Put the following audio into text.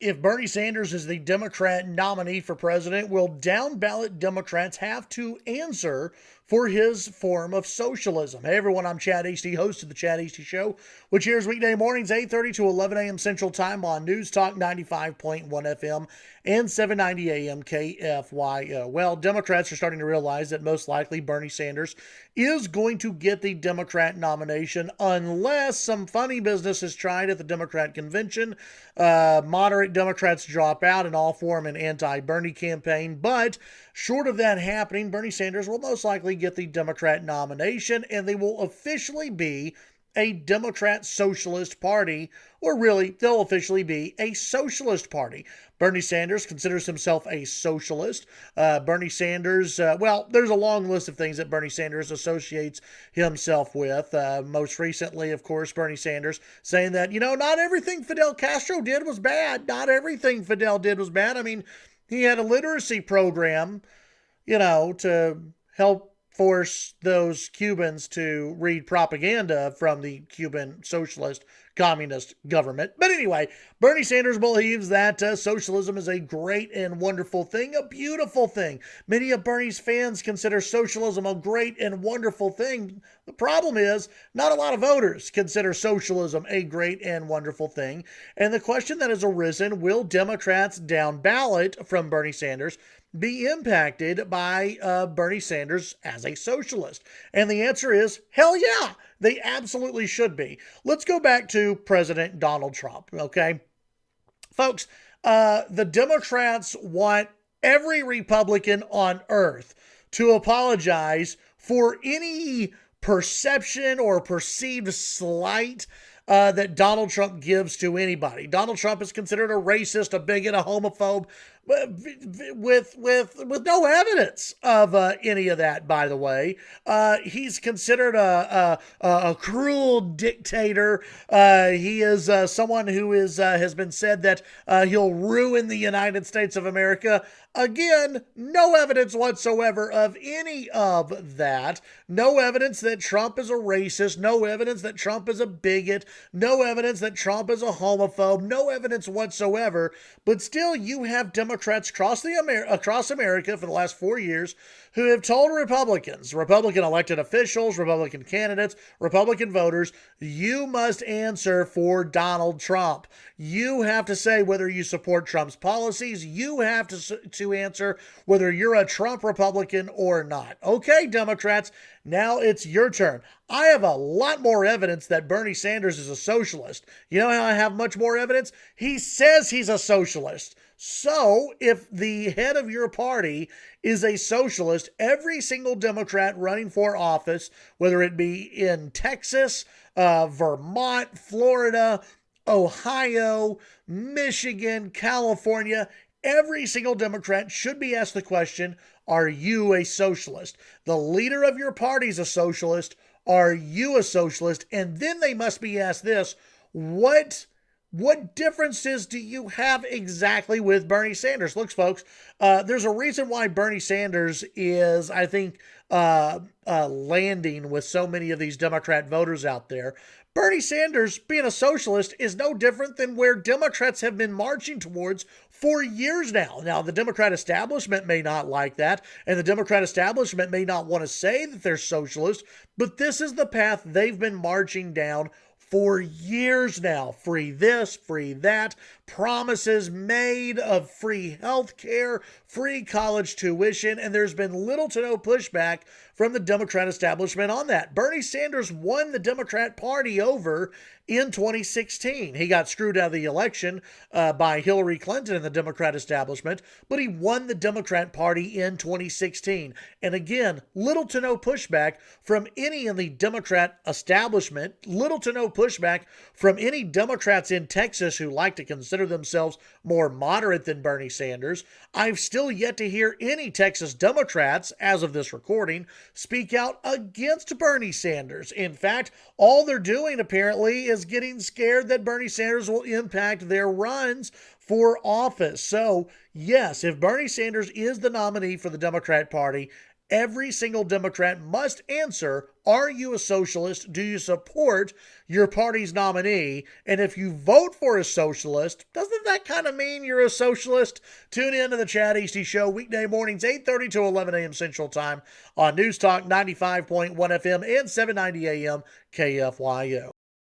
If Bernie Sanders is the Democrat nominee for president, will down ballot Democrats have to answer for his form of socialism? Hey everyone, I'm Chad Hasty, host of the Chad Hasty Show, which airs weekday mornings 8:30 to 11 a.m. Central Time on News Talk 95.1 FM and 790 AM KFYO. Well, Democrats are starting to realize that most likely Bernie Sanders is going to get the Democrat nomination unless some funny business is tried at the Democrat convention. Moderate Democrats drop out and all form an anti-Bernie campaign. But short of that happening, Bernie Sanders will most likely get the Democrat nomination, and they will officially be a Democrat Socialist Party, or really, they'll officially be a Socialist Party. Bernie Sanders considers himself a socialist. Bernie Sanders, well, there's a long list of things that Bernie Sanders associates himself with. Most recently, of course, Bernie Sanders saying that, not everything Fidel Castro did was bad. Not everything Fidel did was bad. I mean, he had a literacy program, to help force those Cubans to read propaganda from the Cuban socialist communist government. But anyway, Bernie Sanders believes that socialism is a great and wonderful thing, a beautiful thing. Many of Bernie's fans consider socialism a great and wonderful thing. The problem is, not a lot of voters consider socialism a great and wonderful thing. And the question that has arisen, will Democrats down ballot from Bernie Sanders be impacted by Bernie Sanders as a socialist? And the answer is, hell yeah, they absolutely should be. Let's go back to President Donald Trump, okay? Folks, the Democrats want every Republican on earth to apologize for any perception or perceived slight that Donald Trump gives to anybody. Donald Trump is considered a racist, a bigot, a homophobe, with no evidence of any of that, by the way. He's considered a cruel dictator. He is someone who has been said that he'll ruin the United States of America. Again, no evidence whatsoever of any of that. No evidence that Trump is a racist. No evidence that Trump is a bigot. No evidence that Trump is a homophobe. No evidence whatsoever. But still, you have Democrats across America for the last 4 years who have told Republicans, Republican elected officials, Republican candidates, Republican voters, you must answer for Donald Trump. You have to say whether you support Trump's policies. You have to answer whether you're a Trump Republican or not. Okay, Democrats, now it's your turn. I have a lot more evidence that Bernie Sanders is a socialist. You know how I have much more evidence? He says he's a socialist. So, if the head of your party is a socialist, every single Democrat running for office, whether it be in Texas, Vermont, Florida, Ohio, Michigan, California, every single Democrat should be asked the question, are you a socialist? The leader of your party is a socialist. Are you a socialist? And then they must be asked this, what differences do you have exactly with Bernie Sanders? Look, folks, there's a reason why Bernie Sanders is, I think, landing with so many of these Democrat voters out there. Bernie Sanders, being a socialist, is no different than where Democrats have been marching towards for years now. Now, the Democrat establishment may not like that, and the Democrat establishment may not want to say that they're socialist, but this is the path they've been marching down for years now. Free this, free that, promises made of free health care, free college tuition, and there's been little to no pushback from the Democrat establishment on that. Bernie Sanders won the Democrat Party over in 2016. He got screwed out of the election by Hillary Clinton and the Democrat establishment, but he won the Democrat Party in 2016. And again, little to no pushback from any in the Democrat establishment, little to no pushback from any Democrats in Texas who like to consider themselves more moderate than Bernie Sanders. I've still yet to hear any Texas Democrats, as of this recording, speak out against Bernie Sanders. In fact, all they're doing apparently is getting scared that Bernie Sanders will impact their runs for office. So, yes, if Bernie Sanders is the nominee for the Democrat Party, Every single Democrat must answer, are you a socialist? Do you support your party's nominee? And if you vote for a socialist, doesn't that kind of mean you're a socialist? Tune in to the Chad Hasty Show weekday mornings, 8:30 to 11 a.m. Central Time on News Talk 95.1 FM and 790 AM KFYO.